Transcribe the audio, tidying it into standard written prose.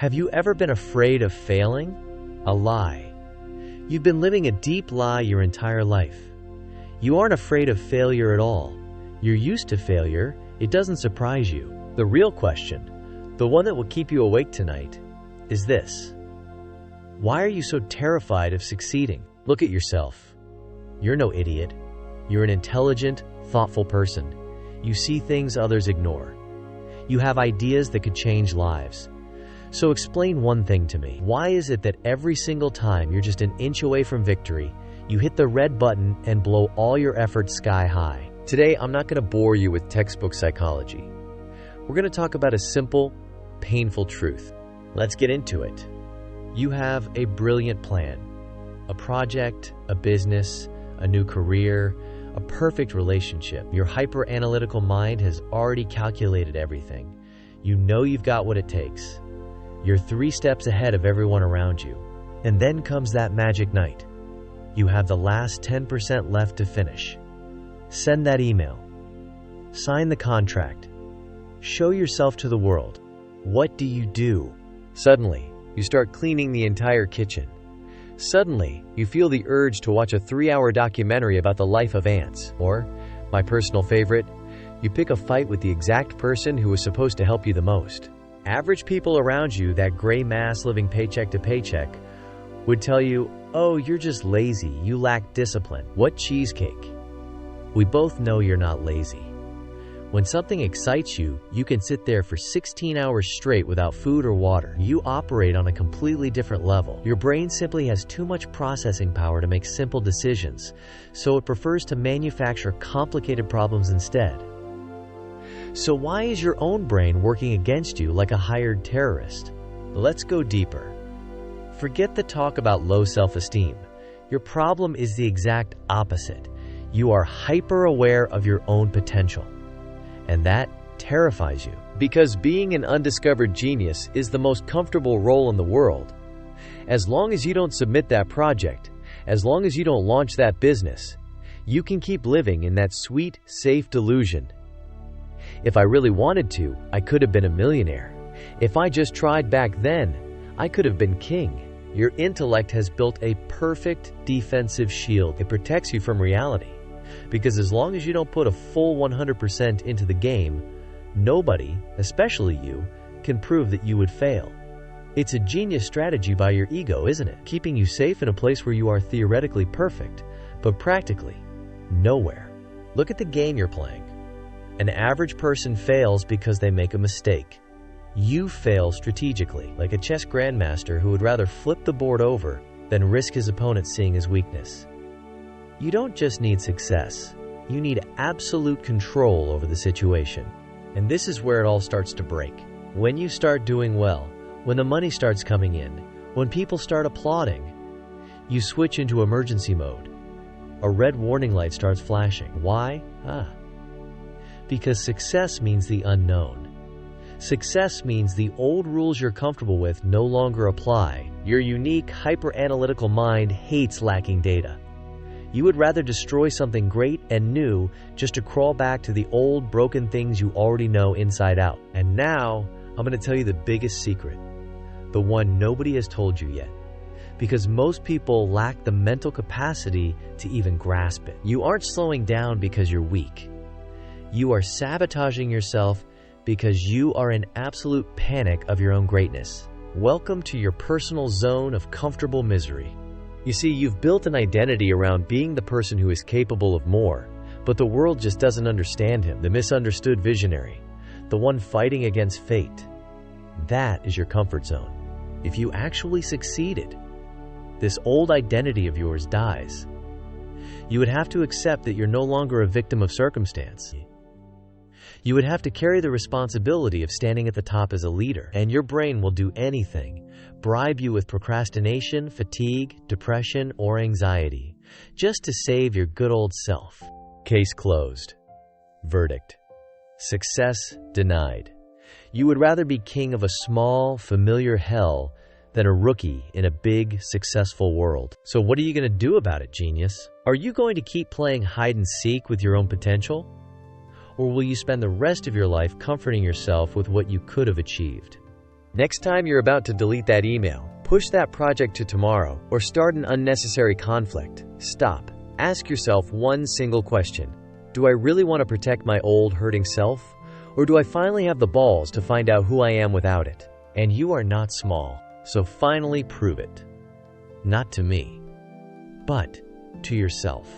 Have you ever been afraid of failing? A lie. You've been living a deep lie your entire life. You aren't afraid of failure at all. You're used to failure. It doesn't surprise you. The real question, the one that will keep you awake tonight, is this. Why are you so terrified of succeeding? Look at yourself. You're no idiot. You're an intelligent, thoughtful person. You see things others ignore. You have ideas that could change lives. So explain one thing to me. Why is it that every single time you're just an inch away from victory, you hit the red button and blow all your efforts sky high? Today, I'm not going to bore you with textbook psychology. We're going to talk about a simple, painful truth. Let's get into it. You have a brilliant plan. A project, a business, a new career, a perfect relationship. Your hyper-analytical mind has already calculated everything. You know you've got what it takes. You're 3 steps ahead of everyone around you. And then comes that magic night. You have the last 10% left to finish. Send that email. Sign the contract. Show yourself to the world. What do? Suddenly, you start cleaning the entire kitchen. Suddenly, you feel the urge to watch a 3-hour documentary about the life of ants. Or, my personal favorite, you pick a fight with the exact person who was supposed to help you the most. Average people around you, that gray mass living paycheck to paycheck, would tell you, oh, you're just lazy, you lack discipline. What cheesecake? We both know you're not lazy. When something excites you, you can sit there for 16 hours straight without food or water. You operate on a completely different level. Your brain simply has too much processing power to make simple decisions, so it prefers to manufacture complicated problems instead. So why is your own brain working against you like a hired terrorist? Let's go deeper. Forget the talk about low self-esteem. Your problem is the exact opposite. You are hyper-aware of your own potential. And that terrifies you. Because being an undiscovered genius is the most comfortable role in the world. As long as you don't submit that project, as long as you don't launch that business, you can keep living in that sweet, safe delusion. If I really wanted to, I could have been a millionaire. If I just tried back then, I could have been king. Your intellect has built a perfect defensive shield. It protects you from reality. Because as long as you don't put a full 100% into the game, nobody, especially you, can prove that you would fail. It's a genius strategy by your ego, isn't it? Keeping you safe in a place where you are theoretically perfect, but practically nowhere. Look at the game you're playing. An average person fails because they make a mistake. You fail strategically, like a chess grandmaster who would rather flip the board over than risk his opponent seeing his weakness. You don't just need success, you need absolute control over the situation. And this is where it all starts to break. When you start doing well, when the money starts coming in, when people start applauding, you switch into emergency mode. A red warning light starts flashing. Why? Because success means the unknown. Success means the old rules you're comfortable with no longer apply. Your unique, hyper-analytical mind hates lacking data. You would rather destroy something great and new just to crawl back to the old, broken things you already know inside out. And now, I'm going to tell you the biggest secret. The one nobody has told you yet. Because most people lack the mental capacity to even grasp it. You aren't slowing down because you're weak. You are sabotaging yourself because you are in absolute panic of your own greatness. Welcome to your personal zone of comfortable misery. You see, you've built an identity around being the person who is capable of more, but the world just doesn't understand him, the misunderstood visionary, the one fighting against fate. That is your comfort zone. If you actually succeeded, this old identity of yours dies. You would have to accept that you're no longer a victim of circumstance. You would have to carry the responsibility of standing at the top as a leader, and your brain will do anything, bribe you with procrastination, fatigue, depression, or anxiety, just to save your good old self. Case closed. Verdict. Success denied. You would rather be king of a small, familiar hell than a rookie in a big, successful world. So what are you going to do about it, genius? Are you going to keep playing hide and seek with your own potential? Or will you spend the rest of your life comforting yourself with what you could have achieved? Next time you're about to delete that email, push that project to tomorrow, or start an unnecessary conflict, stop. Ask yourself one single question. Do I really want to protect my old, hurting self? Or do I finally have the balls to find out who I am without it? And you are not small, so finally prove it. Not to me, but to yourself.